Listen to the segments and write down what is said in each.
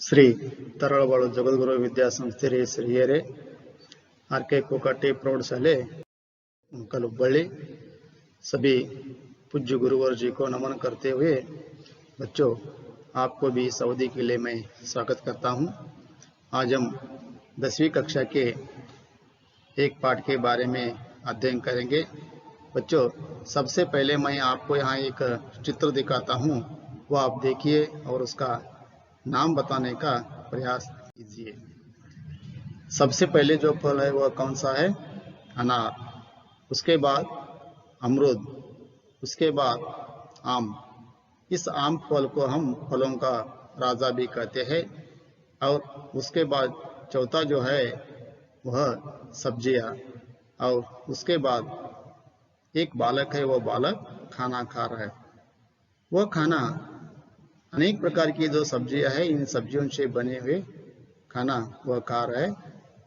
ಶ್ರೀ ತರಳಬಾಳು ಜಗದ್ಗುರು ವಿದ್ಯಾಸಂಸ್ಥೆ ಶ್ರೀಯರೇ आर.के. कोकाटे प्रौढ़शाले उनका हुब्बಳ್ಳಿ सभी पूज्य गुरुवर जी को नमन करते हुए बच्चों आपको भी इस अवधि के लिए मैं स्वागत करता हूं। आज हम 10वीं कक्षा के एक पाठ के बारे में अध्ययन करेंगे। बच्चों सबसे पहले मैं आपको यहाँ एक चित्र दिखाता हूँ, वो आप देखिए और उसका नाम बताने का प्रयास कीजिए। सबसे पहले जो फल है वह कौन सा है? अनार, उसके बाद अमरूद, उसके बाद आम। इस आम फल को हम फलों का राजा भी कहते हैं। और उसके बाद चौथा जो है वह सब्जियां, और उसके बाद एक बालक है, वह बालक खाना खा रहा है। वह खाना अनेक प्रकार की जो सब्जियां है, इन सब्जियों से बने हुए खाना वह खा रहा है।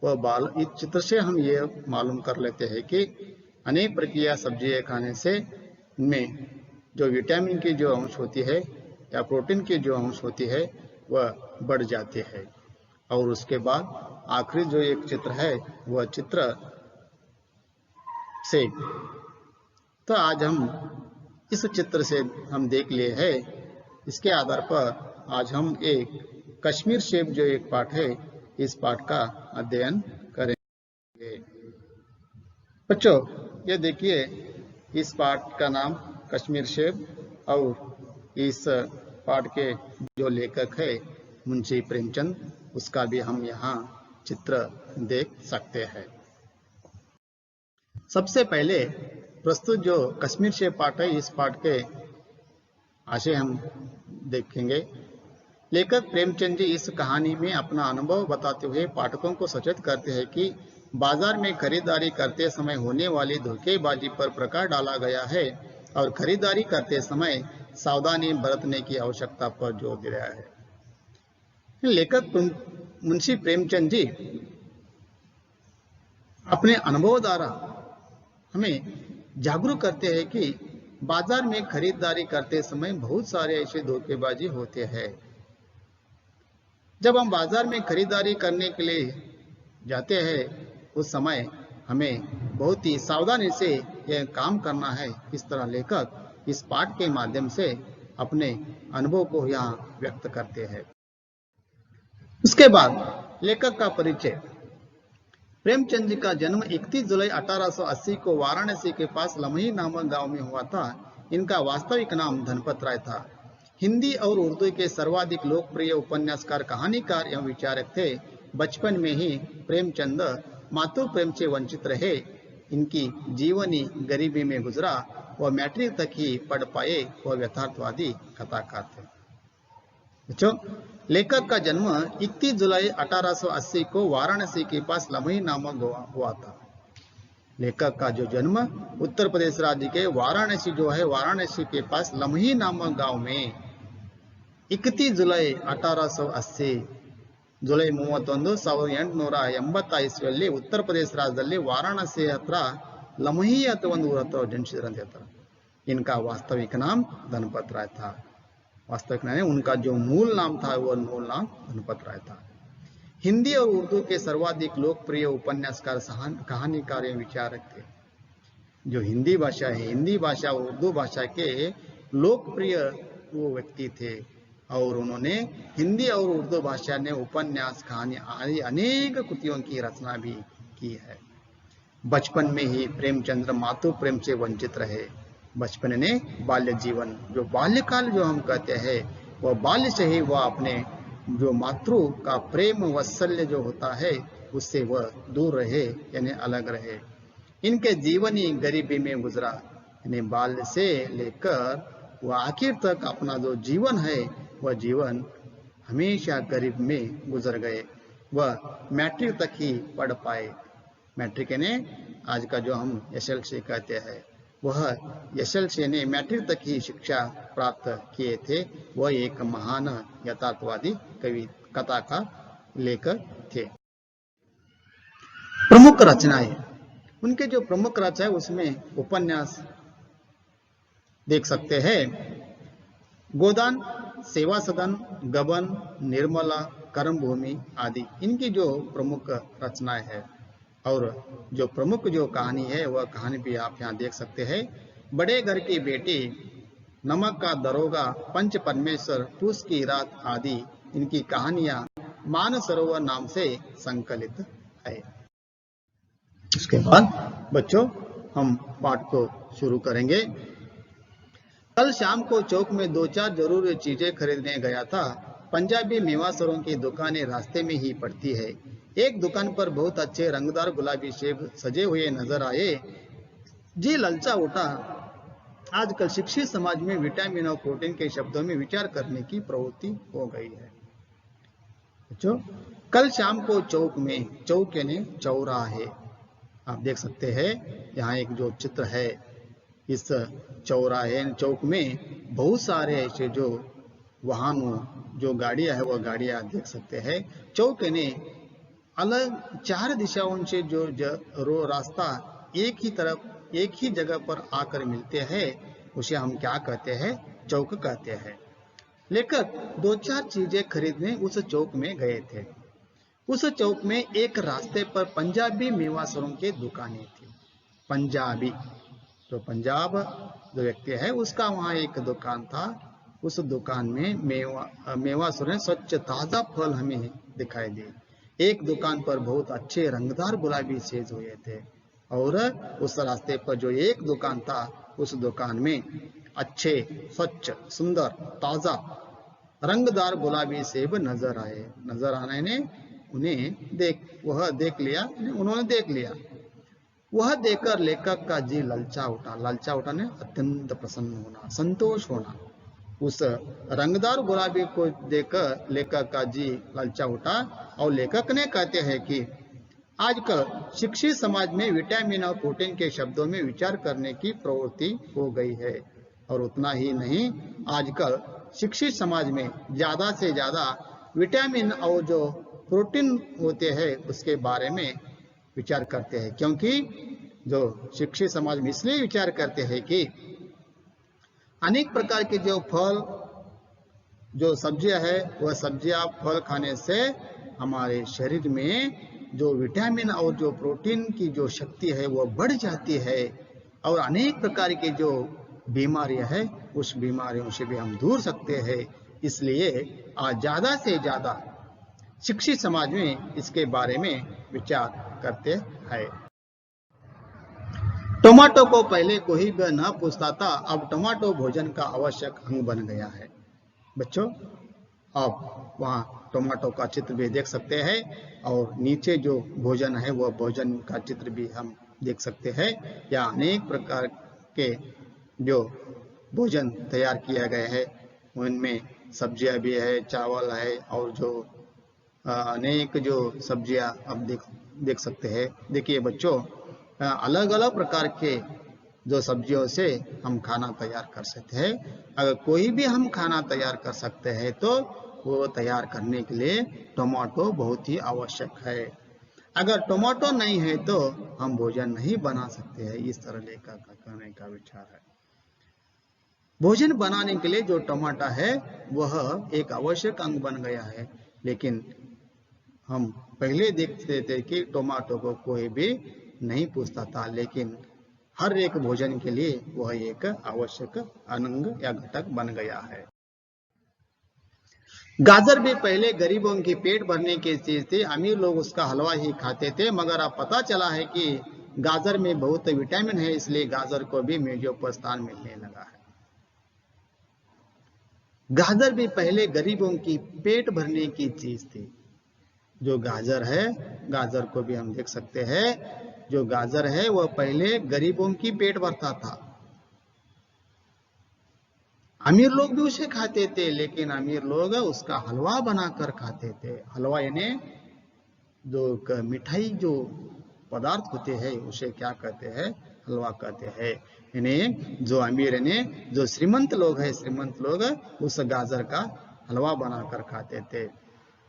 वह बाल इस चित्र से हम ये मालूम कर लेते हैं कि अनेक प्रक्रिया सब्जियां खाने से उनमें जो विटामिन की जो अंश होती है या प्रोटीन की जो अंश होती है वह बढ़ जाती है। और उसके बाद आखिरी जो एक चित्र है वह चित्र सेब। तो आज हम इस चित्र से हम देख लिए हैं, इसके आधार पर आज हम एक कश्मीर सेब जो एक पाठ है इस पाठ का अध्ययन करेंगे। बच्चों ये देखिए, इस पाठ का नाम कश्मीर सेब, और इस पाठ के जो लेखक है मुंशी प्रेमचंद, उसका भी हम यहाँ चित्र देख सकते हैं। सबसे पहले प्रस्तुत जो कश्मीर सेब पाठ है, इस पाठ के आशय हम देखेंगे। लेखक प्रेमचंद जी इस कहानी में अपना अनुभव बताते हुए पाठकों को सचेत करते हैं कि बाजार में खरीदारी करते समय होने वाली धोखेबाजी पर प्रकाश डाला गया है और खरीदारी करते समय सावधानी बरतने की आवश्यकता पर जोर दिया है। लेखक मुंशी प्रेमचंद जी अपने अनुभव द्वारा हमें जागरूक करते हैं कि बाजार में खरीदारी करते समय बहुत सारे ऐसे धोखेबाजी होते हैं। जब हम बाजार में खरीदारी करने के लिए जाते हैं उस समय हमें बहुत ही सावधानी से यह काम करना है। इस तरह लेखक इस पाठ के माध्यम से अपने अनुभव को यहाँ व्यक्त करते हैं। उसके बाद लेखक का परिचय। प्रेमचंद जी का जन्म 31 जुलाई 1880 को वाराणसी के पास लमही नामक गांव में हुआ था। इनका वास्तविक नाम धनपत राय था। हिंदी और उर्दू के सर्वाधिक लोकप्रिय उपन्यासकार, कहानीकार एवं विचारक थे। बचपन में ही प्रेमचंद मातृ प्रेम से वंचित रहे। इनकी जीवनी गरीबी में गुजरा। वह मैट्रिक तक ही पढ़ पाए। वह यथार्थवादी कथाकार थे। बच्चों लेखक का जन्म 31 जुलाई 1880 को वाराणसी के पास लमही नामक हुआ था। लेखक का जो जन्म उत्तर प्रदेश राज्य के वाराणसी जो है, वाराणसी के पास लमही नामक गांव में 31 जुलाई 1880 जुलै 31 1880 ಇಸ್ವಿಯಲ್ಲಿ ಉತ್ತರ ಪ್ರದೇಶ ರಾಜ್ಯದಲ್ಲಿ ವಾರಾಣಸಿ ಹತ್ರ लमही ಅಥವಾ ಒಂದು ಊರ ಹತ್ರ ಜನಿಸಿದ್ರಂತೆ ಹೇಳ್ತಾರೆ। इनका वास्तविक नाम धनपत राय था। वास्तविक नाम उनका जो मूल नाम था वह मूल नाम धनपत राय था। हिंदी और उर्दू के सर्वाधिक लोकप्रिय उपन्यासकार, कहानीकार एवं विचारक थे। जो हिंदी भाषा है, हिंदी भाषा और उर्दू भाषा के लोकप्रिय वो व्यक्ति थे, और उन्होंने हिंदी और उर्दू भाषा ने उपन्यास, कहानी आदि अनेक कृतियों की रचना भी की है। बचपन में ही प्रेमचंद्र मातृ प्रेम से वंचित रहे। बचपन ने बाल्य जीवन, जो बाल्यकाल जो हम कहते हैं, वह बाल्य से ही वह अपने जो मातृ का प्रेम वात्सल्य जो होता है उससे वह दूर रहे, यानी अलग रहे। इनके जीवनी गरीबी में गुजरा, यानी बाल्य से लेकर वह आखिर तक अपना जो जीवन है वह जीवन हमेशा गरीब में गुजर गए। वह मैट्रिक तक ही पढ़ पाए। मैट्रिक ने आज का जो हम एसएलसी कहते हैं, वह एसएलसी ने मैट्रिक तक ही शिक्षा प्राप्त किए थे। वह एक महान यथार्थवादी कवि, कथाकार, लेखक थे। प्रमुख रचनाएं, उनके जो प्रमुख रचना है उसमें उपन्यास देख सकते हैं। गोदान, सेवा सदन, गबन, निर्मला, कर्म भूमि आदि इनकी जो प्रमुख रचनाएं है। और जो प्रमुख जो कहानी है वह कहानी भी आप यहाँ देख सकते हैं। बड़े घर की बेटी, नमक का दरोगा, पंच परमेश्वर, पूस की रात आदि इनकी कहानियां मानसरोवर नाम से संकलित है। इसके बाद बच्चों हम पाठ को शुरू करेंगे। कल शाम को चौक में 2-4 जरूरी चीजें खरीदने गया था। पंजाबी मेवासरों की दुकानें रास्ते में ही पड़ती है। एक दुकान पर बहुत अच्छे रंगदार गुलाबी सेब सजे हुए नजर आए। जी ललचा उठा। आजकल शिक्षित समाज में विटामिन और प्रोटीन के शब्दों में विचार करने की प्रवृत्ति हो गई है। बच्चों, कल शाम को चौक में, चौक यानी चौराहे, आप देख सकते हैं यहाँ एक जो चित्र है, इस चौराहे चौक में बहुत सारे ऐसे जो वाहनों जो गाड़ियां है वह गाड़ियां देख सकते हैं। चौक ने अलग 4 दिशाओं से जो रास्ता एक ही तरफ एक ही जगह पर आकर मिलते हैं उसे हम क्या कहते हैं? चौक कहते हैं। लेखक 2-4 चीजें खरीदने उस चौक में गए थे। उस चौक में एक रास्ते पर पंजाबी मेवासरों की दुकानें थी। पंजाबी जो पंजाब जो व्यक्ति है उसका वहाँ एक दुकान था। उस दुकान में मेवासुर स्वच्छ ताजा फल हमें दिखाई दिए। एक दुकान पर बहुत अच्छे रंगदार गुलाबी सेब हुए थे और उस रास्ते पर जो एक दुकान था उस दुकान में अच्छे स्वच्छ सुंदर ताजा रंगदार गुलाबी सेब नजर आने ने उन्होंने देख लिया। वह देखकर लेखक का जी ललचा उठा ने अत्यंत प्रसन्न होना, संतोष होना। उस रंगदार गुलाबी को देखकर लेखक का जी ललचा उठा और लेखक ने कहते हैं कि आजकल शिक्षित समाज में विटामिन और प्रोटीन के शब्दों में विचार करने की प्रवृत्ति हो गई है। और उतना ही नहीं, आजकल शिक्षित समाज में ज्यादा से ज्यादा विटामिन और जो प्रोटीन होते हैं उसके बारे में विचार करते हैं। क्योंकि जो शिक्षित समाज में इसलिए विचार करते हैं कि अनेक प्रकार के जो फल जो सब्जियां है वह सब्जियां फल खाने से हमारे शरीर में जो विटामिन और जो प्रोटीन की जो शक्ति है वह बढ़ जाती है और अनेक प्रकार की जो बीमारियां है उस बीमारियों से भी हम दूर सकते हैं। इसलिए आज ज्यादा से ज्यादा शिक्षित समाज में इसके बारे में विचार करते हैं। टमाटो को पहले कोई भी न पूछता था, अब टमाटो भोजन का आवश्यक अंग बन गया है। बच्चों, आप वहाँ टमाटो का चित्र भी देख सकते हैं और नीचे जो भोजन है वह भोजन का चित्र भी हम देख सकते हैं। या अनेक प्रकार के जो भोजन तैयार किया गया है उनमें सब्जियां भी है, चावल है और जो अनेक जो सब्जियां आप देख सकते हैं। देखिए बच्चों, अलग अलग प्रकार के जो सब्जियों से हम खाना तैयार कर सकते हैं। अगर कोई भी हम खाना तैयार कर सकते हैं तो वो तैयार करने के लिए टमाटो बहुत ही आवश्यक है। अगर टमाटो नहीं है तो हम भोजन नहीं बना सकते हैं। इस तरह लेकर करने का विचार है। भोजन बनाने के लिए जो टमाटर है वह एक आवश्यक अंग बन गया है। लेकिन हम पहले देखते थे कि टमाटो को कोई भी नहीं पूछता था, लेकिन हर एक भोजन के लिए वह एक आवश्यक अंग या घटक बन गया है। गाजर भी पहले गरीबों की पेट भरने की चीज थी। अमीर लोग उसका हलवा ही खाते थे, मगर अब पता चला है कि गाजर में बहुत विटामिन है, इसलिए गाजर को भी मेजों पर स्थान मिलने लगा है। गाजर भी पहले गरीबों की पेट भरने की चीज थी। जो गाजर है, गाजर को भी हम देख सकते हैं। जो गाजर है वह पहले गरीबों की पेट भरता था। अमीर लोग भी उसे खाते थे, लेकिन अमीर लोग उसका हलवा बनाकर खाते थे। हलवा यानी जो मिठाई जो पदार्थ होते हैं उसे क्या कहते हैं? हलवा कहते हैं। यानी जो अमीर यानी जो श्रीमंत लोग हैं, श्रीमंत लोग उस गाजर का हलवा बनाकर खाते थे।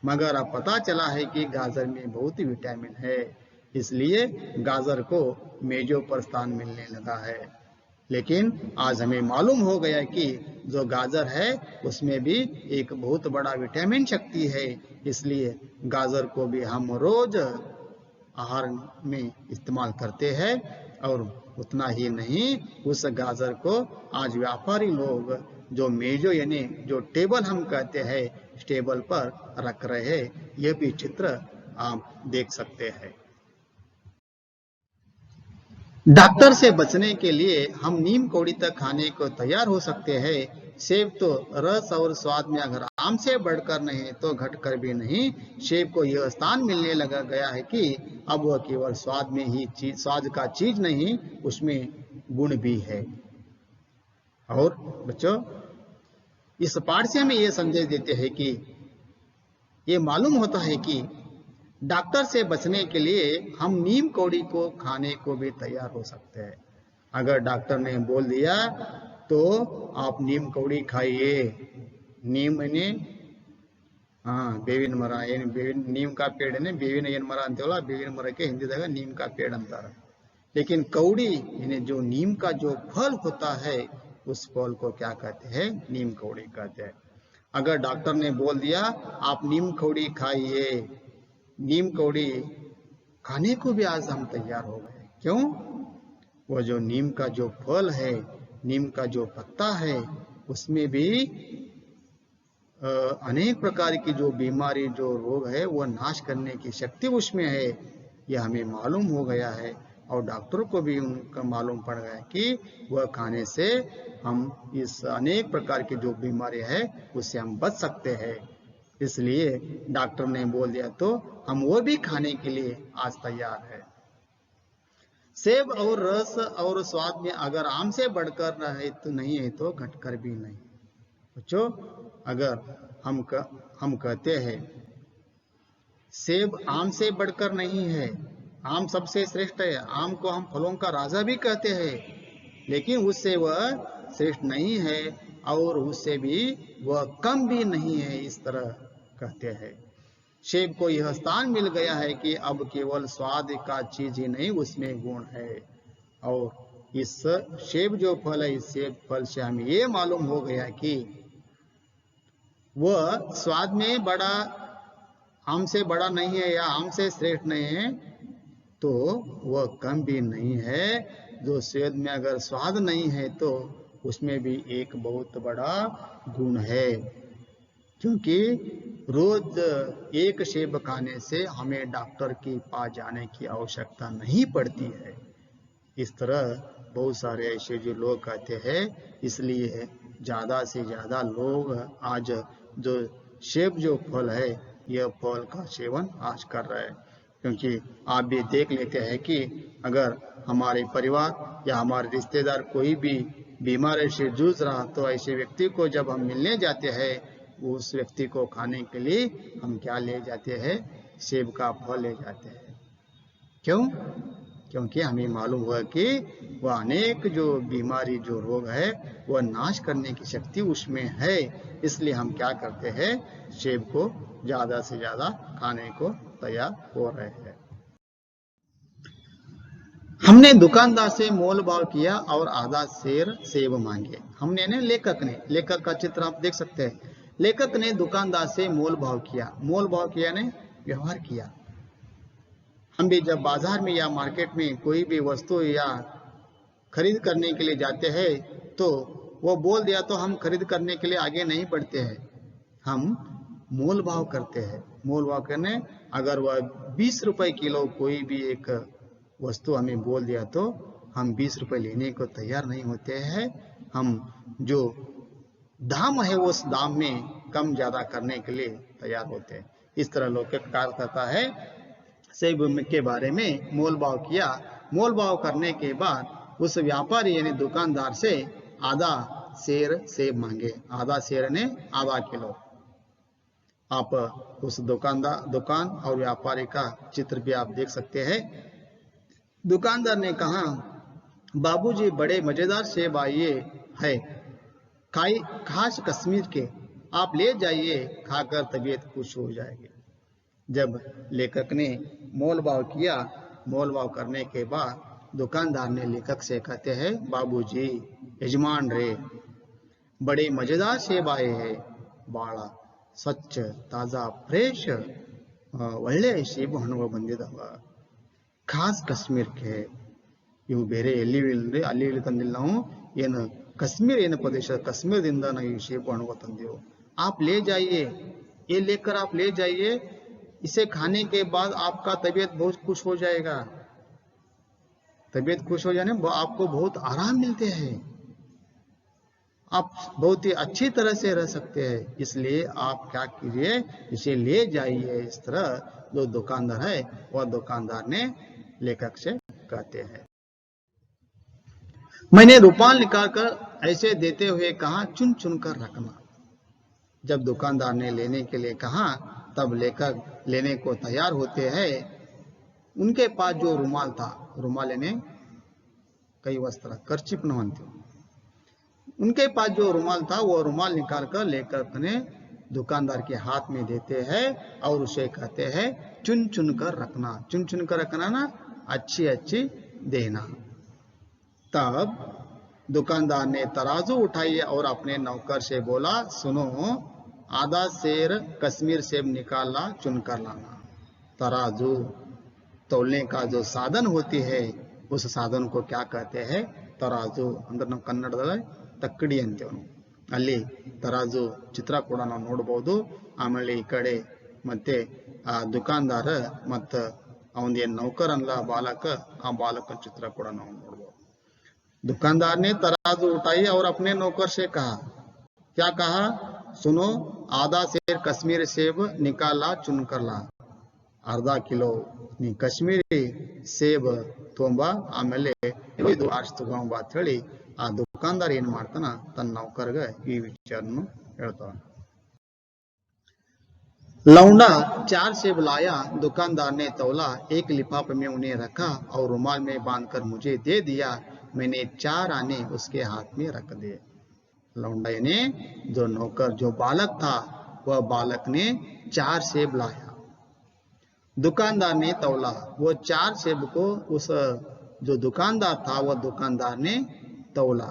मगर अब पता चला है कि गाजर में बहुत ही विटामिन है, इसलिए गाजर को मेजों पर स्थान मिलने लगा है। लेकिन आज हमें मालूम हो गया कि जो गाजर है उसमें भी एक बहुत बड़ा विटामिन शक्ति है, इसलिए गाजर को भी हम रोज आहार में इस्तेमाल करते हैं। और उतना ही नहीं, उस गाजर को आज व्यापारी लोग जो मेजो यानी जो टेबल हम कहते हैं, टेबल पर रख रहे हैं। यह भी चित्र आप देख सकते हैं। डॉक्टर से बचने के लिए हम नीम कौड़ी तक खाने को तैयार हो सकते हैं। सेब तो रस और स्वाद में अगर आम से बढ़कर नहीं तो घटकर भी नहीं। सेब को यह स्थान मिलने लगा गया है कि अब वह केवल स्वाद में ही स्वाद का चीज नहीं, उसमें गुण भी है। और बच्चों, इस पाठ से हमें यह संदेश देते हैं कि ये मालूम होता है कि डॉक्टर से बचने के लिए हम नीम कौड़ी को खाने को भी तैयार हो सकते हैं। अगर डॉक्टर ने बोल दिया तो आप नीम कौड़ी खाइए। नीम ने ಬೇವಿನ ಮರ ಏನು ಬೇವಿನ नीम का पेड़ ने ಬೇವಿನ ಏನು ಮರ ಅಂತೀವಲ್ಲ, ಬೇವಿನ ಮರಕ್ಕೆ ಹಿಂದಿದಾಗ नीम का पेड़ अंतारा। लेकिन कौड़ी यानी जो नीम का जो फल होता है उस फल को क्या कहते हैं? नीम कौड़ी कहते हैं। अगर डॉक्टर ने बोल दिया आप नीम कौड़ी खाइए, नीम कौड़ी खाने को भी आज हम तैयार हो गए। क्यों? वो जो नीम का जो फल है, नीम का जो पत्ता है, उसमें भी अनेक प्रकार की जो बीमारी जो रोग है वो नाश करने की शक्ति उसमें है। यह हमें मालूम हो गया है और डॉक्टरों को भी उनका मालूम पड़ गया कि वह खाने से हम इस अनेक प्रकार की जो बीमारी है उससे हम बच सकते हैं। इसलिए डॉक्टर ने बोल दिया तो हम वो भी खाने के लिए आज तैयार है। सेब और रस और स्वाद में अगर आम से बढ़कर रहे तो नहीं है तो घटकर भी नहीं। बच्चों, अगर हम कहते हैं सेब आम से बढ़कर नहीं है, आम सबसे श्रेष्ठ है, आम को हम फलों का राजा भी कहते हैं, लेकिन उससे वह श्रेष्ठ नहीं है और उससे भी वह कम भी नहीं है, इस तरह कहते हैं। सेब को यह स्थान मिल गया है कि अब केवल स्वाद का चीज ही नहीं, उसमें गुण है। और इस सेब जो फल है, इस सेब फल से हमें ये मालूम हो गया कि वह स्वाद में बड़ा आम से बड़ा नहीं है या आम से श्रेष्ठ नहीं है, तो वह कम भी नहीं है। जो सेब में अगर स्वाद नहीं है तो उसमें भी एक बहुत बड़ा गुण है, क्योंकि रोज एक सेब खाने से हमें डॉक्टर के पास जाने की आवश्यकता नहीं पड़ती है। इस तरह बहुत सारे ऐसे जो लोग कहते हैं, इसलिए ज्यादा से ज्यादा लोग आज जो सेब जो फल है, यह फल का सेवन आज कर रहे हैं। क्योंकि आप भी देख लेते हैं कि अगर हमारे परिवार या हमारे रिश्तेदार कोई भी बीमारी से जूझ रहा, तो ऐसे व्यक्ति को जब हम मिलने जाते हैं, उस व्यक्ति को खाने के लिए हम क्या ले जाते हैं? सेब का फल ले जाते हैं। क्यों? क्योंकि हमें मालूम हुआ कि वह अनेक जो बीमारी जो रोग है वह नाश करने की शक्ति उसमें है। इसलिए हम क्या करते हैं? सेब को ज्यादा से ज्यादा खाने को तैयार हो रहे हैं। हमने दुकानदार से मोल भाव किया और आधा शेर सेब मांगे। हमने ने लेखक का चित्र आप देख सकते हैं। लेखक ने दुकानदार से मोल भाव किया। मोल भाव किया ने व्यवहार किया। हम भी जब बाजार में या मार्केट में कोई भी वस्तु या खरीद करने के लिए जाते हैं, तो वो बोल दिया तो हम खरीद करने के लिए आगे नहीं बढ़ते हैं, हम मोल भाव करते हैं। मोल भाव करने, अगर वह 20 रुपए किलो कोई भी एक वस्तु हमें बोल दिया तो हम 20 रुपए लेने को तैयार नहीं होते हैं। हम जो दाम है उस दाम में कम ज्यादा करने के लिए तैयार होते हैं। इस तरह लौकिक कार्य करता है। सेब के बारे में मोल भाव किया। मोल भाव करने के बाद उस व्यापारी यानी दुकानदार से आधा शेर सेब मांगे। आधा शेर ने आधा किलो। आप उस दुकान और व्यापारी का चित्र भी आप देख सकते हैं। दुकानदार ने कहा, बाबूजी बड़े मजेदार सेब आए है, खास कश्मीर के, आप ले जाइए, खाकर तबीयत खुश हो जाएगी। जब लेखक ने मोल भाव किया, मोल भाव करने के बाद दुकानदार ने लेखक से कहते हैं, बाबूजी, यजमान रे, बड़े मजेदार सेब आए हैं. बाळा, ಸ್ವಚ್ಛ ತಾಜಾ ಫ್ರೆಶ್ ಒಳ್ಳೆ ಸೇಬು ಹಣ್ಣುಗಳು ಬಂದಿದಾವ. ಖಾಸ್ ಕಾಶ್ಮೀರಕ್ಕೆ. ಇವು ಬೇರೆ ಎಲ್ಲಿ ಇಲ್ಲದೆ ಅಲ್ಲಿ ಇಲ್ಲಿ ತಂದಿಲ್ಲ ನಾವು. ಏನು कश्मीर ಏನು प्रदेश कश्मीर ದಿಂದ ನಾವು ಈ ಸೇಬು ಹಣ್ಣುಗಳು ತಂದಿವು. आप ले जाइए, ये लेकर आप ले जाइए. इसे खाने के बाद आपका तबीयत बहुत खुश हो जाएगा. तबीयत खुश हो जाने आपको बहुत आराम मिलते हैं. आप बहुत ही अच्छी तरह से रह सकते हैं. इसलिए आप क्या कीजिए, इसे ले जाइए. इस तरह जो दुकानदार है वह दुकानदार ने लेखक से कहते हैं. मैंने रुमाल निकालकर ऐसे देते हुए कहा, चुन चुन कर रखना. जब दुकानदार ने लेने के लिए कहा तब लेखक लेने को तैयार होते हैं. उनके पास जो रुमाल था, रुमाल यानी कई वस्त्र कर्चिप न होते, उनके पास जो रुमाल था वो रुमाल निकालकर लेखक ने दुकानदार के हाथ में देते हैं और उसे कहते हैं, चुन चुन कर रखना. चुन चुन कर रखना ना, अच्छी अच्छी देना. तब दुकानदार ने तराजू उठाई और अपने नौकर से बोला, सुनो, आधा सेर कश्मीर सेब निकालना, चुन कर लाना. तराजू तोलने का जो साधन होती है, उस साधन को क्या कहते हैं? तराजू. अंदर ನಾವು ಕನ್ನಡದಲ್ಲಿ ತಕ್ಕಡಿ ಅಂತೇವೆ. ಅಲ್ಲಿ ತರಾಜು ಚಿತ್ರ ಕೂಡ ನಾವು ನೋಡಬಹುದು. ಆಮೇಲೆ ಈ ಕಡೆ ಮತ್ತೆ ಆ ದುಕಾನದಾರ ಮತ್ತು ಅವನ ನೌಕರ ಅಲ್ಲ ಬಾಲಕ, ಆ ಬಾಲಕನ ಚಿತ್ರ ಕೂಡ ನಾವು ನೋಡಬಹುದು. दुकानदार ने तराजू उठाई और अपने नौकर से कहा, क्या कहा? सुनो, आधा सेर कश्मीर सेब निकाला, चुन कर ला. अर्धा किलो कश्मीरी ಸೇಬ್ ತೊಂಬ, ಆಮೇಲೆ ಇದು ಆರ್ಸ್ ತಗೊಂಬ ಅಂತ ಹೇಳಿ ಆ ದುಕಾನದಾರ ಏನ್ ಮಾಡ್ತಾನ, ತನ್ನ ನೌಕರ್ಗೆ ಈ ವಿಚಾರನು ಹೇಳ್ತಾನ. लौंडा 4 सेब लाया. दुकानदार ने तौला, एक लिफाफे में उन्हें रखा और रुमाल में बांधकर मुझे दे दिया. मैंने 4 आने उसके हाथ में रख दिए. लौंडा ने, जो नौकर, जो बालक था, वह बालक ने 4 सेब लाया. दुकानदार ने तौला. वो 4 सेब को उस जो दुकानदार था वह दुकानदार ने तौला.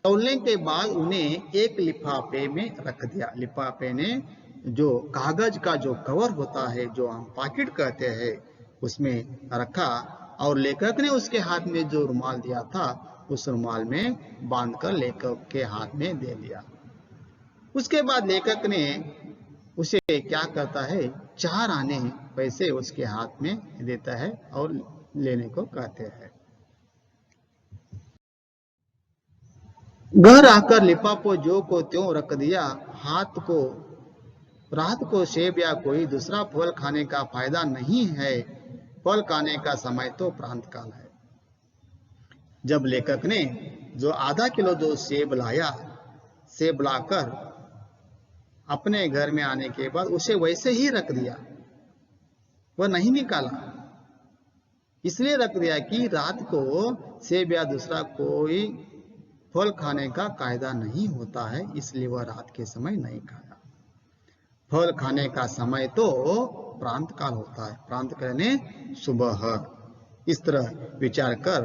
तौलने के बाद उन्हें एक लिफाफे में रख दिया. लिफाफे ने जो कागज का जो कवर होता है, जो हम पॉकेट कहते हैं, उसमें रखा और लेखक ने उसके हाथ में जो रुमाल दिया था उस रुमाल में बांधकर लेखक के हाथ में दे दिया. उसके बाद लेखक ने उसे क्या करता है, 4 आने पैसे उसके हाथ में देता है और लेने को कहते हैं. घर आकर लिफाफा जो को त्यों रख दिया. रात को सेब या कोई दूसरा फल खाने का फायदा नहीं है. फल खाने का समय तो प्रांत काल है. जब लेखक ने जो आधा किलो जो सेब लाया, सेब लाकर अपने घर में आने के बाद उसे वैसे ही रख दिया, वह नहीं निकाला. इसलिए रख दिया कि रात को सेब या दूसरा कोई फल खाने का कायदा नहीं होता है, इसलिए वह रात के समय नहीं खाया. फल खाने का समय तो प्रांत काल होता है. प्रांत कहने सुबह. इस तरह विचार कर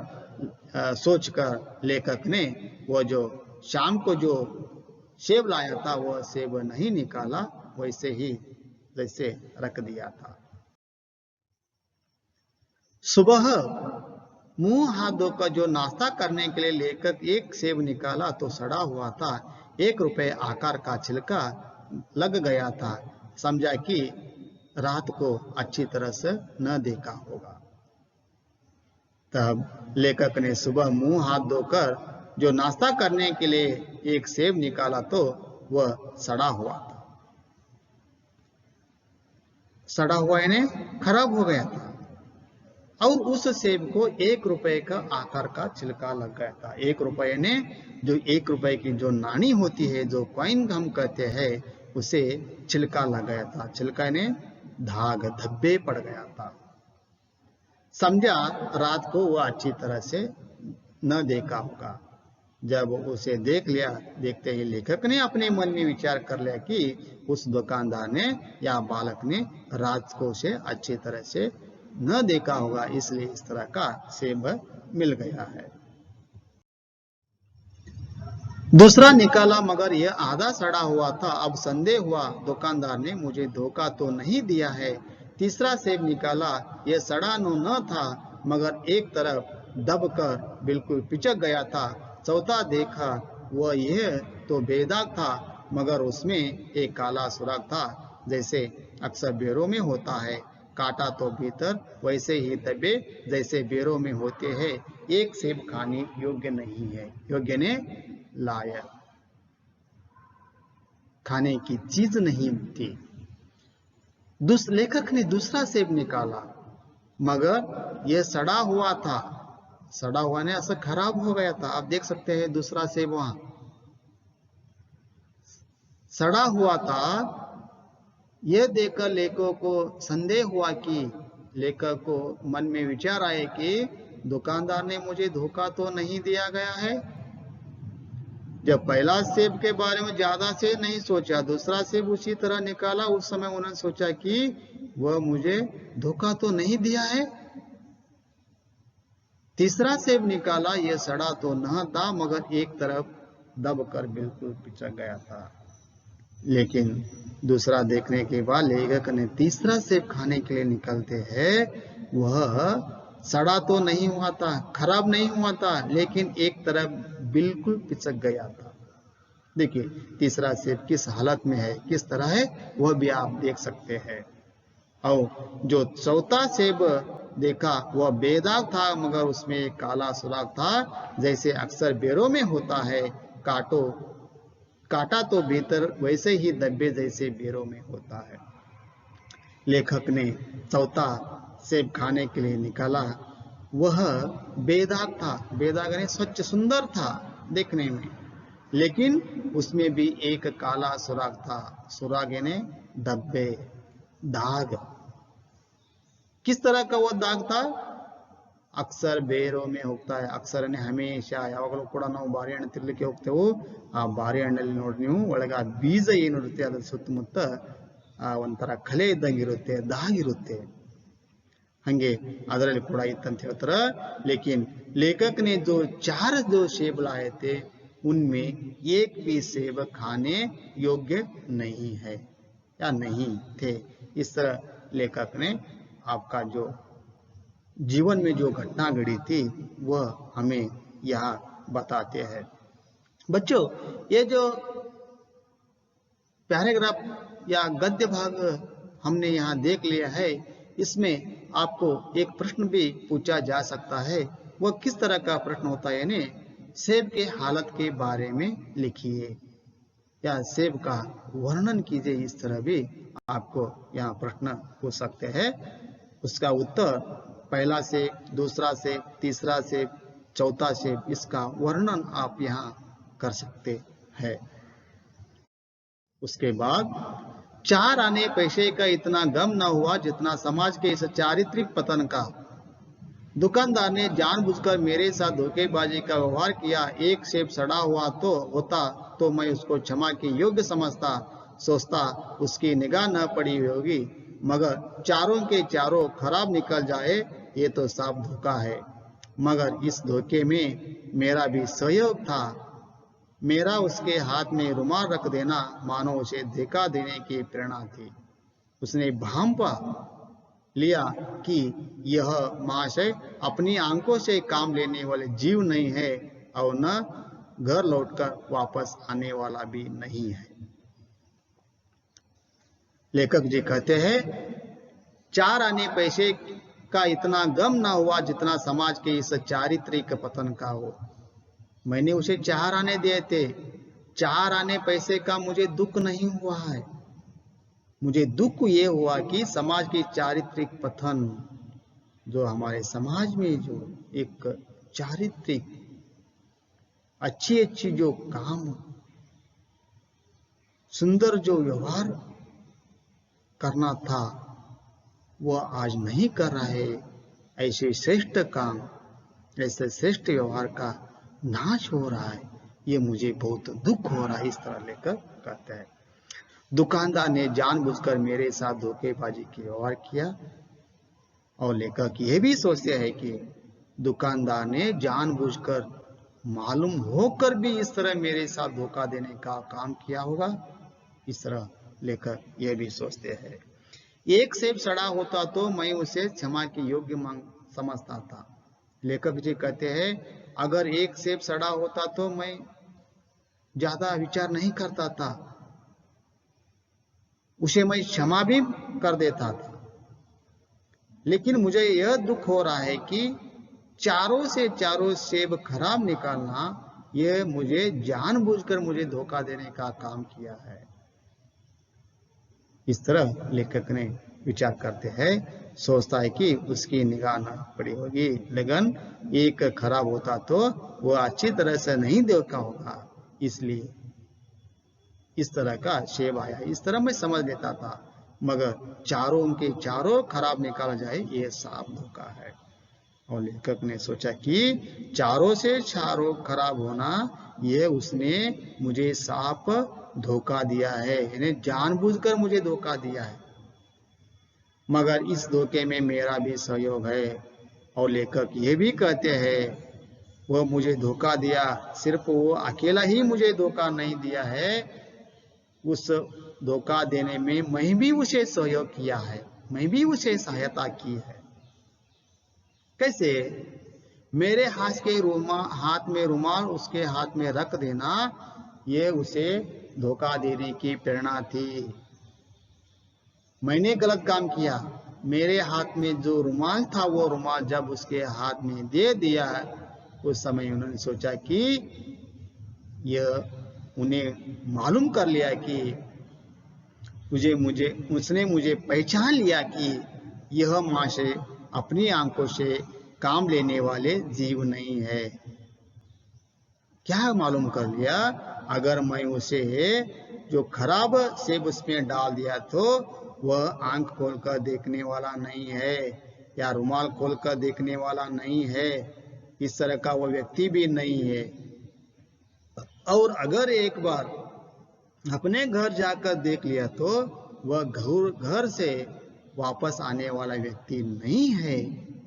सोचकर लेखक ने वो जो शाम को जो सेब लाया था वह सेब नहीं निकाला, वैसे ही जैसे रख दिया था. सुबह मुंह हाथ धोकर जो नाश्ता करने के लिए लेखक एक सेब निकाला तो सड़ा हुआ था. 1 रुपए आकार का छिलका लग गया था. समझा कि रात को अच्छी तरह से न देखा होगा. तब लेखक ने सुबह मुंह हाथ धोकर जो नाश्ता करने के लिए एक सेब निकाला तो वह सड़ा हुआ था. सड़ा हुआ यानी खराब हो गया था और उस सेब को 1 रुपए का आकार का छिलका लग गया था. 1 रुपए यानी जो 1 रुपए की जो नानी होती है, जो कॉइन हम कहते हैं, उसे छिलका लग गया था. छिलका ने धाग धब्बे पड़ गया था. समझा रात को वह अच्छी तरह से न देखा होगा. जब उसे देख लिया, देखते ही लेखक ने अपने मन में विचार कर लिया कि उस दुकानदार ने या बालक ने रात को उसे अच्छी तरह से न देखा होगा, इसलिए इस तरह का सेब मिल गया है। दूसरा निकाला मगर यह आधा सड़ा हुआ था। अब संदेह हुआ, दुकानदार ने मुझे धोखा तो नहीं दिया है। तीसरा सेब निकाला, यह सड़ा न था मगर एक तरफ दबकर बिल्कुल पिचक गया था। चौथा देखा, वह यह तो बेदाग था मगर उसमें एक काला सुराख था, जैसे अक्सर बेरों में होता है। काटा तो भीतर, वैसे ही दबे जैसे बेरों में होते हैं। एक सेब खाने योग्य नहीं है, योग्य ने लायक, खाने की चीज नहीं थी। लेखक ने दूसरा सेब निकाला मगर यह सड़ा हुआ था। सड़ा हुआ ने ऐसा खराब हो गया था। आप देख सकते हैं दूसरा सेब वहां सड़ा हुआ था। यह देखकर लेखक को संदेह हुआ कि लेखक को मन में विचार आए कि दुकानदार ने मुझे धोखा तो नहीं दिया गया है। जब पहला सेब के बारे में ज्यादा से नहीं सोचा, दूसरा सेब उसी तरह निकाला, उस समय उन्होंने सोचा कि वह मुझे धोखा तो नहीं दिया है। तीसरा सेब निकाला, यह सड़ा तो न था मगर एक तरफ दबकर बिल्कुल पिचक गया था। लेकिन दूसरा देखने के बाद लेखक ने तीसरा सेब खाने के लिए निकलते हैं। वह सड़ा तो नहीं हुआ था, खराब नहीं हुआ था, लेकिन एक तरफ बिल्कुल पिचक गया था। देखिए तीसरा सेब किस हालत में है, किस तरह है, वह भी आप देख सकते हैं। और जो चौथा सेब देखा वह बेदाग था मगर उसमें एक काला सुराख था, जैसे अक्सर बेरों में होता है। काटा तो भीतर, वैसे ही दब्बे जैसे बेरों में होता है। लेखक ने चौथा सेब खाने के लिए निकाला। वह बेदाग था, बेदाग यानी स्वच्छ सुंदर था देखने में, लेकिन उसमें भी एक काला सुराग था। सुराग यानी धब्बे, दाग। किस तरह का वह दाग था? अक्सर ಬೇರೋ में ಹೋಗ್ತಾ है, ಅಕ್ಸರ್ ने ಹಮೇಶಾ ಯಾವಾಗಲೂ ಕೂಡ ನಾವು ಬಾರಿಹಣ್ಣು ತಿನ್ನಲಿಕ್ಕೆ ಹೋಗ್ತೇವೆ. ಆ ಬಾರಿಹಣ್ಣಲ್ಲಿ ನೋಡಿ ನೀವು ಒಳಗೆ ಆ ಬೀಜ ಏನಿರುತ್ತೆ ಅದರ ಸುತ್ತಮುತ್ತ ಒಂಥರ ಕಲೆ ಇದ್ದಂಗೆ ಇರುತ್ತೆ, ದಾಗಿರುತ್ತೆ. ಹಂಗೆ ಅದರಲ್ಲಿ ಕೂಡ ಇತ್ತಂತ ಹೇಳ್ತಾರೆ. लेकिन लेखक ने जो चार जो सेब लाए थे उनमें एक भी सेब खाने योग्य नहीं है या नहीं थे। इस तरह लेखक ने आपका जो जीवन में जो घटना घटी थी वह हमें यहाँ बताते हैं। बच्चों ये जो पैराग्राफ या गद्य भाग हमने यहाँ देख लिया है, इसमें आपको एक प्रश्न भी पूछा जा सकता है। वह किस तरह का प्रश्न होता है? यानी सेब के हालत के बारे में लिखिए या सेब का वर्णन कीजिए। इस तरह भी आपको यहाँ प्रश्न पूछ सकते हैं। उसका उत्तर पहला सेब, दूसरा सेब, तीसरा सेब, चौथा सेब, इसका वर्णन आप यहाँ कर सकते हैं। उसके बाद चार आने पैसे का इतना गम न हुआ जितना समाज के इस चारित्रिक पतन का। दुकानदार ने जानबूझकर मेरे साथ धोखेबाजी का व्यवहार किया। एक सेब सड़ा हुआ तो होता तो मैं उसको क्षमा के योग्य समझता, सोचता उसकी निगाह न पड़ी होगी, मगर चारों के चारों खराब निकल जाए ये तो साफ धोखा है। मगर इस धोखे में मेरा भी सहयोग था। मेरा उसके हाथ में रुमाल रख देना मानो उसे धोखा देने की प्रेरणा थी। उसने भाम पा लिया कि यह महाशय अपनी आंखों से काम लेने वाले जीव नहीं है और न घर लौटकर वापस आने वाला भी नहीं है। लेखक जी कहते हैं चार आने पैसे का इतना गम ना हुआ जितना समाज के इस चारित्रिक पतन का हो। मैंने उसे 4 आने दिए थे, 4 आने पैसे का मुझे दुख नहीं हुआ है। मुझे दुख ये हुआ कि समाज की चारित्रिक पतन, जो हमारे समाज में जो एक चारित्रिक अच्छी अच्छी जो काम, सुंदर जो व्यवहार करना था वह आज नहीं कर रहा है। ऐसे श्रेष्ठ काम, ऐसे श्रेष्ठ व्यवहार का नाश हो रहा है, ये मुझे बहुत दुख हो रहा है। इस तरह लेकर कहते हैं दुकानदार ने जानबूझकर मेरे साथ धोखेबाजी की व्यवहार किया और लेखक ये भी सोचते हैं कि दुकानदार ने जानबूझकर, मालूम होकर भी इस तरह मेरे साथ धोखा देने का काम किया होगा। इस तरह लेखक ये भी सोचते हैं। एक सेब सड़ा होता तो मैं उसे क्षमा के योग्य मांग समझता था। लेखक जी कहते हैं, अगर एक सेब सड़ा होता तो मैं ज्यादा विचार नहीं करता था, उसे मैं क्षमा भी कर देता था। लेकिन मुझे यह दुख हो रहा है कि चारों से चारों सेब खराब निकालना, यह मुझे जानबूझकर मुझे धोखा देने का काम किया है। इस तरह लेखक ने विचार करते हैं, सोचता है कि उसकी निगाह न पड़ी होगी, लेकिन एक खराब होता तो वह अच्छी तरह से नहीं देखा होगा, इसलिए इस तरह का सेब आया। इस तरह मैं समझ लेता था, मगर चारों उनके चारों खराब निकाला जाए, ये साफ धोखा है। और लेखक ने सोचा कि चारों से चारों खराब होना, ये उसने मुझे साफ धोखा दिया है, इन्हें जानबूझकर मुझे धोखा दिया है, मगर इस धोखे में मेरा भी सहयोग है। और लेखक ये भी कहते हैं, वह मुझे धोखा दिया, सिर्फ वो अकेला ही मुझे धोखा नहीं दिया है, उस धोखा देने में मैं भी उसे सहयोग किया है, मैं भी उसे सहायता की है। कैसे? मेरे हाथ में रुमाल उसके हाथ में रख देना, ये उसे धोखा देने की प्रेरणा थी। मैंने गलत काम किया, मेरे हाथ में जो रुमाल था, वो रुमाल जब उसके हाथ में दे दिया, उस समय उन्होंने सोचा कि यह उन्हें मालूम कर लिया कि उसने मुझे पहचान लिया कि यह मां से अपनी आंखों से काम लेने वाले जीव नहीं है। क्या मालूम कर लिया? अगर मैं उसे जो खराब सेब उसमें डाल दिया तो वह आंख खोलकर देखने वाला नहीं है, या रुमाल खोलकर देखने वाला नहीं है, इस तरह का वह व्यक्ति भी नहीं है। और अगर एक बार अपने घर जाकर देख लिया तो वह घर से वापस आने वाला व्यक्ति नहीं है।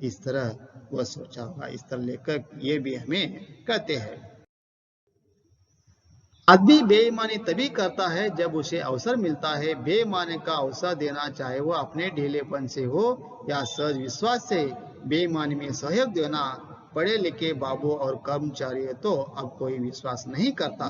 इस तरह वह सोचा होगा। इस तरह लेखक ये भी हमें कहते हैं। आदमी बेईमानी तभी करता है जब उसे अवसर मिलता है। बेईमानी का अवसर देना, चाहे वो अपने ढीलेपन से हो या सहज विश्वास से, बेईमानी में सहयोग देना पढ़े लिखे बाबू और कर्मचारी तो अब कोई विश्वास नहीं करता।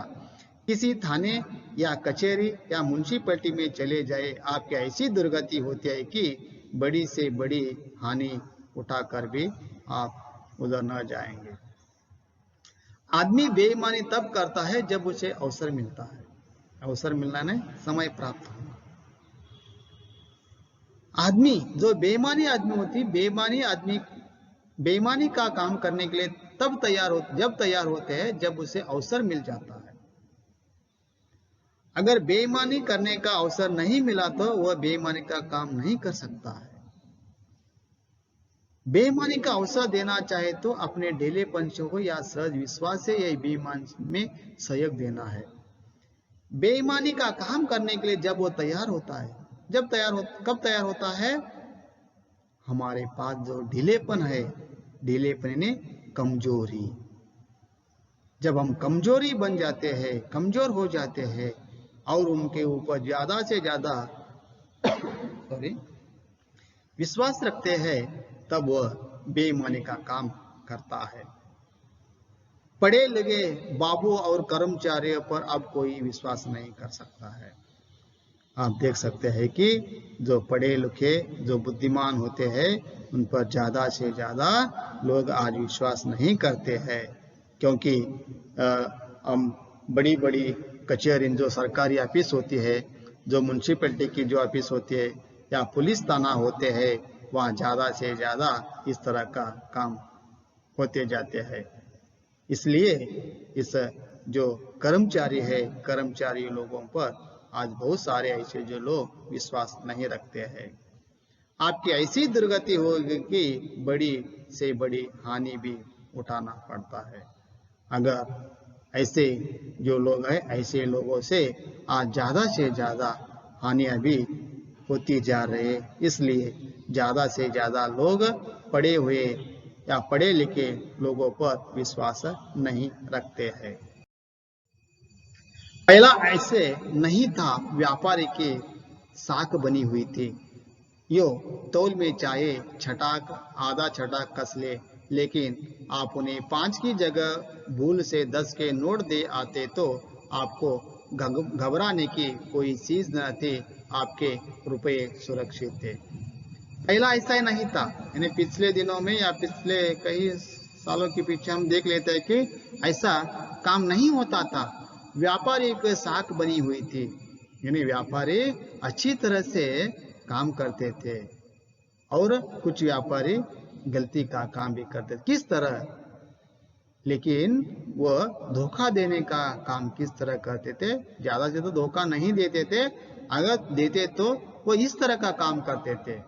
किसी थाने या कचहरी या म्युनिसिपैलिटी में चले जाए, आपकी ऐसी दुर्गति होती है कि बड़ी से बड़ी हानि उठाकर भी आप उधर न जाएंगे। आदमी बेईमानी तब करता है जब उसे अवसर मिलता है। अवसर मिलना नहीं, समय प्राप्त होना। आदमी जो बेईमानी आदमी होती, बेईमानी का काम करने के लिए जब तैयार होते हैं जब उसे अवसर मिल जाता है। अगर बेईमानी करने का अवसर नहीं मिला तो वह बेईमानी का काम नहीं कर सकता है। बेईमानी का अवसर देना चाहे तो अपने ढीलेपन से हो या सहज विश्वास से यह बेईमानी में सहयोग देना है। बेईमानी का काम करने के लिए जब वो तैयार होता है, कब तैयार होता है? हमारे पास जो ढीलेपन है, ढीलेपन ने कमजोरी, जब हम कमजोरी बन जाते हैं, कमजोर हो जाते हैं और उनके ऊपर ज्यादा से ज्यादा विश्वास रखते हैं, तब वह बेईमानी का काम करता है। पढ़े लिखे बाबू और कर्मचारियों पर अब कोई विश्वास नहीं कर सकता है। आप देख सकते हैं कि जो पढ़े लिखे, जो बुद्धिमान होते हैं, उन पर ज्यादा से ज्यादा लोग आज विश्वास नहीं करते हैं, क्योंकि हम बड़ी बड़ी कचहरी, जो सरकारी ऑफिस होती है, जो म्युनिसिपैलिटी की जो ऑफिस होती है या पुलिस थाना होते हैं, वहाँ ज्यादा से ज्यादा इस तरह का काम होते जाते हैं। इसलिए इस जो कर्मचारी है, कर्मचारी लोगों पर आज बहुत सारे ऐसे जो लोग विश्वास नहीं रखते हैं। आपकी ऐसी दुर्गति होगी कि बड़ी से बड़ी हानि भी उठाना पड़ता है। अगर ऐसे जो लोग हैं, ऐसे लोगों से आज ज्यादा से ज्यादा हानियां भी होती जा रही है। इसलिए ज्यादा से ज्यादा लोग पढ़े हुए या पढ़े लिखे लोगों पर विश्वास नहीं रखते हैं। पहला ऐसे नहीं था, व्यापारी की साख बनी हुई थी। यो तौल में चाहे छटाक आधा छटाक कस ले, लेकिन आप उन्हें 5 की जगह भूल से 10 के नोट दे आते तो आपको घबराने की कोई चीज न थी, आपके रुपए सुरक्षित थे। पहला ऐसा ही नहीं था, यानी पिछले दिनों में या पिछले कई सालों के पीछे हम देख लेते हैं कि ऐसा काम नहीं होता था। व्यापारी एक साख बनी हुई थी, यानी व्यापारी अच्छी तरह से काम करते थे और कुछ व्यापारी गलती का काम भी करते थे। किस तरह? लेकिन वह धोखा देने का काम किस तरह करते थे? ज्यादा से तो धोखा नहीं देते थे, अगर देते तो वो इस तरह का काम करते थे।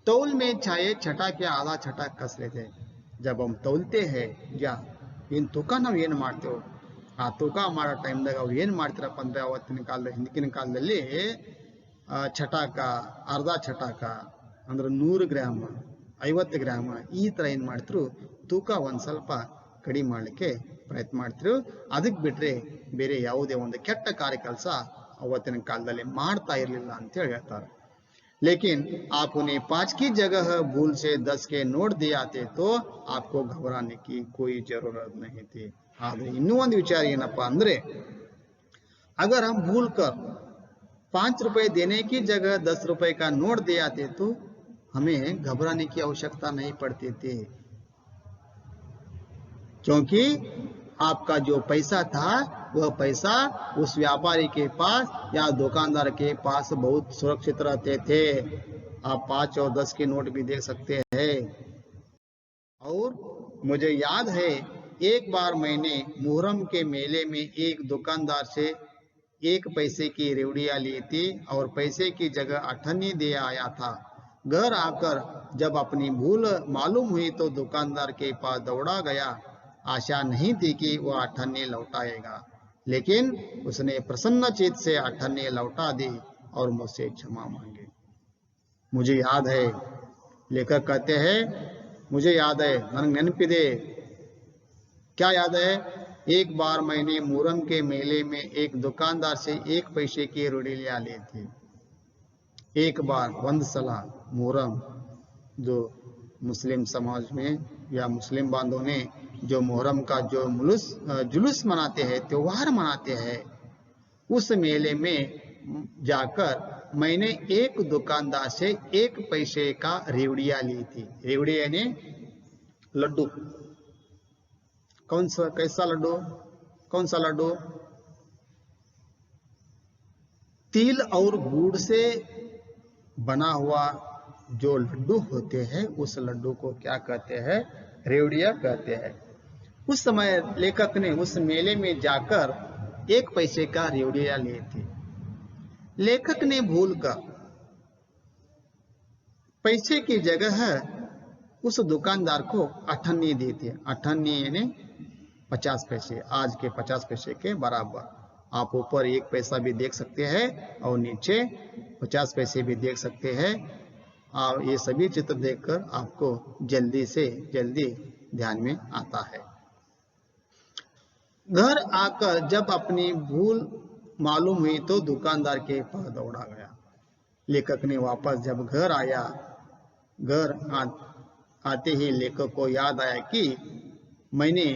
तौल में चाहे छटा के आधा छटा कस लेते। जब हम तौलते हैं या इन तूका ನಾವು ಏನು ಮಾಡ್ತೇವೆ, ಆ ತೂಕ ಮಾಡೋ ಟೈಮ್ದಾಗ ಅವ್ರು ಏನು ಮಾಡ್ತಾರಪ್ಪ ಅಂದ್ರೆ ಅವತ್ತಿನ ಕಾಲದಲ್ಲಿ, ಹಿಂದಿನ ಕಾಲದಲ್ಲಿ छटाक ಅರ್ಧ छटाक ಅಂದ್ರೆ 100 ಗ್ರಾಮ್ 50 ಗ್ರಾಮ್ ಈ ತರ ಏನು ಮಾಡ್ತಿರು, ತೂಕ ಒಂದು ಸ್ವಲ್ಪ ಕಡಿಮೆ ಮಾಡಲಿಕ್ಕೆ ಪ್ರಯತ್ನ ಮಾಡ್ತಿರು। ಅದಕ್ಕೆ ಬಿಟ್ರೆ ಬೇರೆ ಯಾವುದೇ ಒಂದು ಕೆಟ್ಟ ಕಾರ್ಯ ಕೆಲಸ ಅವತ್ತಿನ ಕಾಲದಲ್ಲಿ ಮಾಡ್ತಾ ಇರಲಿಲ್ಲ ಅಂತ ಹೇಳ್ತಾರೆ। लेकिन आप उन्हें 5 की जगह भूल से 10 के नोट दिए आते तो आपको घबराने की कोई जरूरत नहीं थी। आदि ಇನ್ನೂ ಒಂದು ವಿಚಾರ ಏನಪ್ಪ ಅಂದ್ರೆ, अगर हम भूल कर 5 रुपए देने की जगह 10 रुपए का नोट दे आते तो हमें घबराने की आवश्यकता नहीं पड़ती थी, क्योंकि आपका जो पैसा था वह पैसा उस व्यापारी के पास या दुकानदार के पास बहुत सुरक्षित रहते थे। आप 5 और 10 के नोट भी देख सकते हैं। और मुझे याद है, एक बार मैंने मुहर्रम के मेले में एक दुकानदार से 1 पैसे की रेवड़ियां ली थी और पैसे की जगह अठन्नी दे आया था। घर आकर जब अपनी भूल मालूम हुई तो दुकानदार के पास दौड़ा गया। आशा नहीं थी कि वह अठन्नी लौटाएगा, लेकिन उसने प्रसन्न चित्त से अठन्नी लौटा दी और मुझसे क्षमा मांगी। मुझे याद है, लेखक कहते हैं, मुझे याद है, ನನಗೆ ನೆನಪಿದೆ। क्या याद है? एक बार मैंने मुहर्रम के मेले में एक दुकानदार से 1 पैसे की रेवड़ियां ली थी। एक बार ಒಂದು ಸಲ मुहर्रम, जो मुस्लिम समाज में या मुस्लिम बांधों ने जो मुहर्रम का जो जुलूस मनाते हैं, त्योहार मनाते हैं, उस मेले में जाकर मैंने एक दुकानदार से 1 पैसे का रेवड़ियां ली थी। रेवड़ी यानी लड्डू। कौन सा, कैसा लड्डू? कौन सा लड्डू? तिल और गुड़ से बना हुआ जो लड्डू होते हैं, उस लड्डू को क्या कहते हैं? रेवड़िया कहते हैं। उस समय लेखक ने उस मेले में जाकर 1 पैसे का रेवड़िया ली थी। लेखक ने भूलकर पैसे की जगह उस दुकानदार को अठन्नी दी थी। अठन्नी यानी 50 पैसे, आज के 50 पैसे के बराबर। आप ऊपर 1 पैसा भी देख सकते हैं और नीचे 50 पैसे भी देख सकते हैं। और ये सभी चित्र देखकर आपको जल्दी से जल्दी ध्यान में आता है। घर आकर जब अपनी भूल मालूम हुई तो दुकानदार के पास दौड़ा गया। लेखक ने वापस जब घर आया, घर आते ही लेखक को याद आया कि मैंने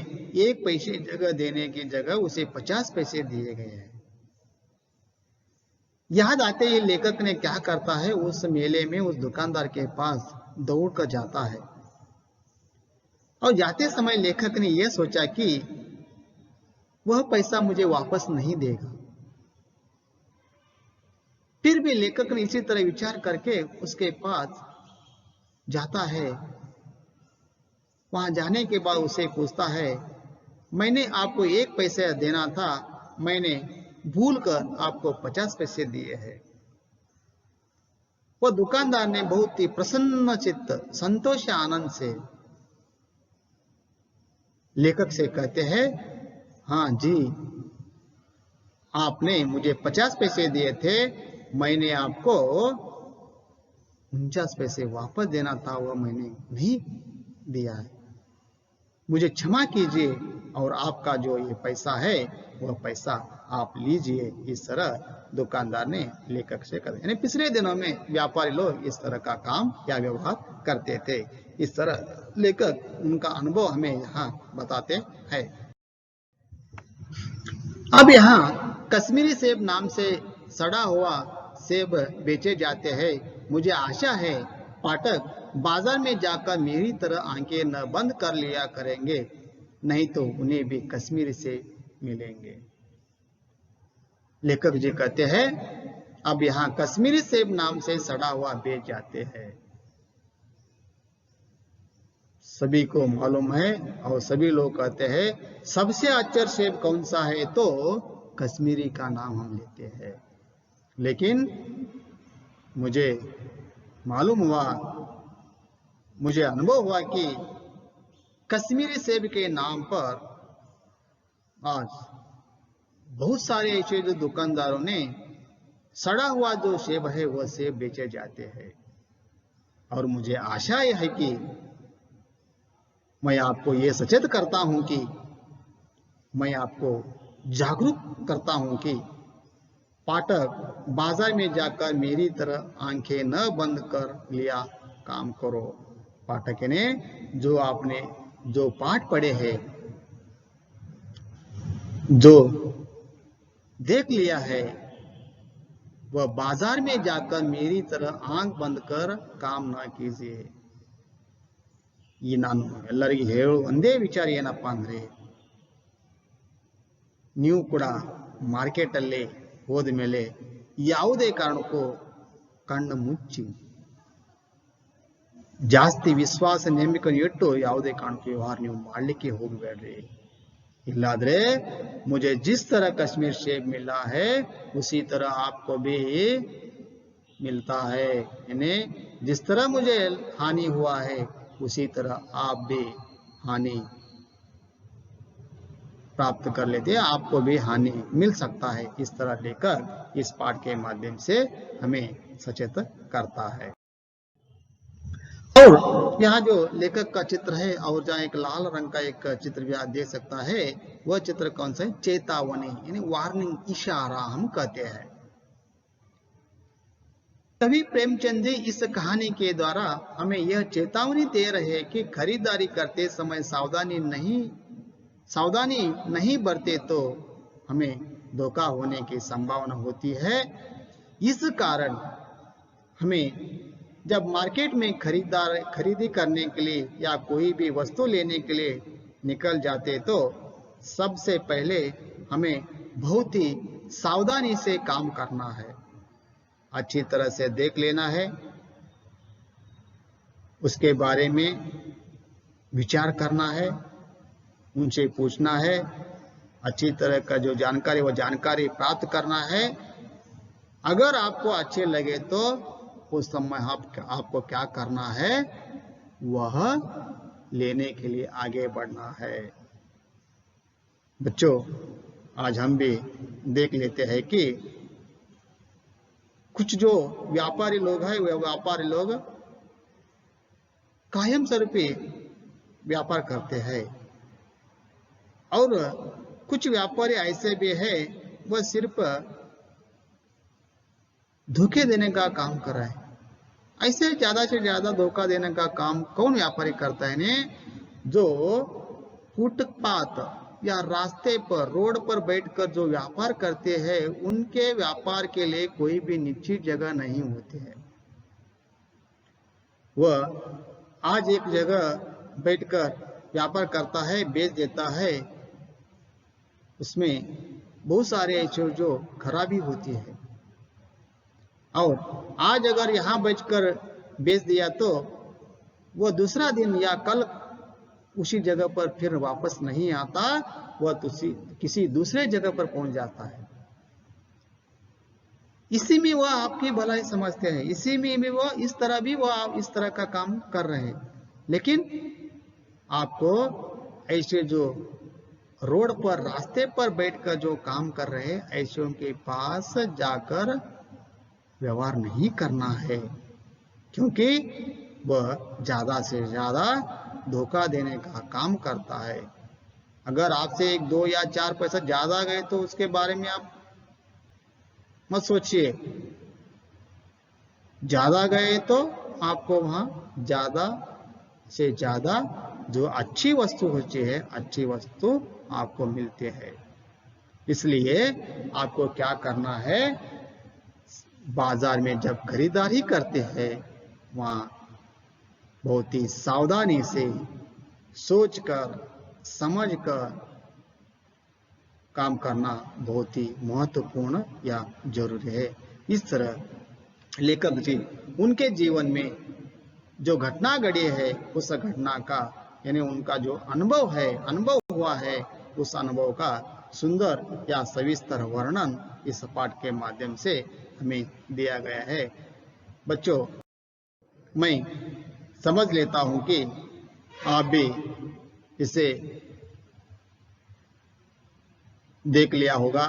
1 पैसे जगह देने की जगह उसे 50 पैसे दिए गए हैं। याद आते ही लेखक ने क्या करता है, उस मेले में उस दुकानदार के पास दौड़ कर जाता है। और जाते समय लेखक ने यह सोचा कि वह पैसा मुझे वापस नहीं देगा। फिर भी लेखक ने इसी तरह विचार करके उसके पास जाता है। वहां जाने के बाद उसे पूछता है, मैंने आपको 1 पैसा देना था, मैंने भूलकर आपको 50 पैसे दिए हैं। वह दुकानदार ने बहुत ही प्रसन्न चित्त, संतोष आनंद से लेखक से कहते हैं, हाँ जी, आपने मुझे 50 पैसे दिए थे, मैंने आपको 49 पैसे वापस देना था, वह मैंने नहीं दिया है, मुझे क्षमा कीजिए और आपका जो ये पैसा है वह पैसा आप लीजिए। इस तरह दुकानदार ने लेखक से कर, यानी पिछले दिनों में व्यापारी लोग इस तरह का काम या व्यवहार करते थे। इस तरह लेखक उनका अनुभव हमें यहाँ बताते हैं। अब यहाँ कश्मीरी सेब नाम से सड़ा हुआ सेब बेचे जाते हैं। मुझे आशा है पाठक बाजार में जाकर मेरी तरह आंखें न बंद कर लिया करेंगे, नहीं तो उन्हें भी कश्मीरी सेब मिलेंगे। लेखक जी कहते हैं अब यहाँ कश्मीरी सेब नाम से सड़ा हुआ बेच जाते हैं। सभी को मालूम है और सभी लोग कहते हैं सबसे अच्छा सेब कौन सा है, तो कश्मीरी का नाम हम लेते हैं। लेकिन मुझे मालूम हुआ, मुझे अनुभव हुआ कि कश्मीरी सेब के नाम पर आज बहुत सारे ऐसे जो दुकानदारों ने सड़ा हुआ जो सेब है वह सेब बेचे जाते हैं। और मुझे आशा यह है कि मैं आपको यह सचेत करता हूं कि मैं आपको जागरूक करता हूं कि पाठक बाजार में जाकर मेरी तरह आंखें न बंद कर लिया काम करो। पाठक ने जो आपने जो पाठ पढ़े हैं, जो देख लिया है, वह बाजार में जाकर मेरी तरह आंख बंद कर काम ना कीजिए। ಈ ನಾನು ಎಲ್ಲರಿಗೂ ಹೇಳುವ ಒಂದೇ ವಿಚಾರ ಏನಪ್ಪ ಅಂದ್ರೆ, ನೀವು ಕೂಡ ಮಾರ್ಕೆಟ್ ಅಲ್ಲಿ ಹೋದ ಮೇಲೆ ಯಾವುದೇ ಕಾರಣಕ್ಕೂ ಕಣ್ಣು ಮುಚ್ಚಿ ಜಾಸ್ತಿ ವಿಶ್ವಾಸ ನಂಬಿಕೆ ಇಟ್ಟು ಯಾವುದೇ ಕಾರಣಕ್ಕೂ ವ್ಯವಹಾರ ನೀವು ಮಾಡಲಿಕ್ಕೆ ಹೋಗಬೇಡ್ರಿ। इल्लाद्रे मुझे जिस तरह कश्मीर सेब मिला है उसी तरह आपको भी मिलता है, यानी जिस तरह मुझे हानि हुआ है उसी तरह आप भी हानि प्राप्त कर लेते हैं, आपको भी हानि मिल सकता है। इस तरह लेकर इस पाठ के माध्यम से हमें सचेत करता है। और यहाँ जो लेखक का चित्र है और जहाँ एक लाल रंग का एक चित्र भी आप देख सकता है, वह चित्र कौन सा है, चेतावनी यानी वार्निंग, इशारा हम कहते हैं। कवि प्रेमचंद जी इस कहानी के द्वारा हमें यह चेतावनी दे रहे हैं कि खरीदारी करते समय सावधानी नहीं बरते तो हमें धोखा होने की संभावना होती है। इस कारण हमें जब मार्केट में खरीदी करने के लिए या कोई भी वस्तु लेने के लिए निकल जाते तो सबसे पहले हमें बहुत ही सावधानी से काम करना है, अच्छी तरह से देख लेना है, उसके बारे में विचार करना है, उनसे पूछना है, अच्छी तरह का जो जानकारी वो जानकारी प्राप्त करना है। अगर आपको अच्छे लगे तो उस समय आपको क्या करना है, वह लेने के लिए आगे बढ़ना है। बच्चों, आज हम भी देख लेते हैं कि कुछ जो व्यापारी लोग हैं, वे व्यापारी लोग कायम स्वरूपी व्यापार करते हैं और कुछ व्यापारी ऐसे भी हैं वह सिर्फ धोखे देने का काम कर रहा है। ऐसे ज्यादा से ज्यादा धोखा देने का काम कौन व्यापारी करता है ने, जो फुटपाथ या रास्ते पर रोड पर बैठकर जो व्यापार करते हैं, उनके व्यापार के लिए कोई भी निश्चित जगह नहीं होती है। वह आज एक जगह बैठकर व्यापार करता है, बेच देता है, उसमें बहुत सारे ऐसे जो खराबी होती है। और आज अगर यहां बेचकर बेच दिया तो वह दूसरा दिन या कल उसी जगह पर फिर वापस नहीं आता, वह किसी दूसरे जगह पर पहुंच जाता है। इसी में वह आपकी भलाई समझते हैं, इसी में वह इस तरह भी वह इस तरह का काम कर रहे हैं। लेकिन आपको ऐसे जो रोड पर रास्ते पर बैठकर जो काम कर रहे हैं, ऐसे उनके पास जाकर व्यवहार नहीं करना है। क्योंकि वह ज्यादा से ज्यादा धोखा देने का काम करता है। अगर आपसे 1, 2 या 4 पैसा ज्यादा गए तो उसके बारे में आप मत सोचिए। ज्यादा गए तो आपको वहां ज्यादा से ज्यादा जो अच्छी वस्तु होती है, अच्छी वस्तु आपको मिलती है। इसलिए आपको क्या करना है, बाजार में जब खरीदारी करते हैं वहां बहुत ही सावधानी से सोचकर समझकर काम करना बहुत ही महत्वपूर्ण या जरूरी है। इस तरह लेखक जी उनके जीवन में जो घटना घटी है उस घटना का यानी उनका जो अनुभव है, अनुभव हुआ है, उस अनुभव का सुंदर या सविस्तर वर्णन इस पाठ के माध्यम से हमें दिया गया है। बच्चों, मैं समझ लेता हूं कि आप भी इसे देख लिया होगा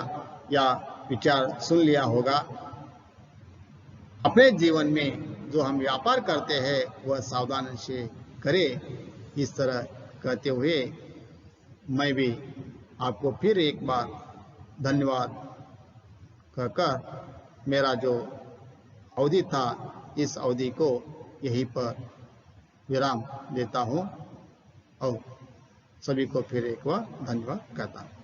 या विचार सुन लिया होगा। अपने जीवन में जो हम व्यापार करते हैं वह सावधानी से करें। इस तरह कहते हुए मैं भी आपको फिर एक बार धन्यवाद कहकर मेरा जो अवधि था इस अवधि को यहीं पर विराम देता हूं और सभी को फिर एक बार धन्यवाद कहता हूं।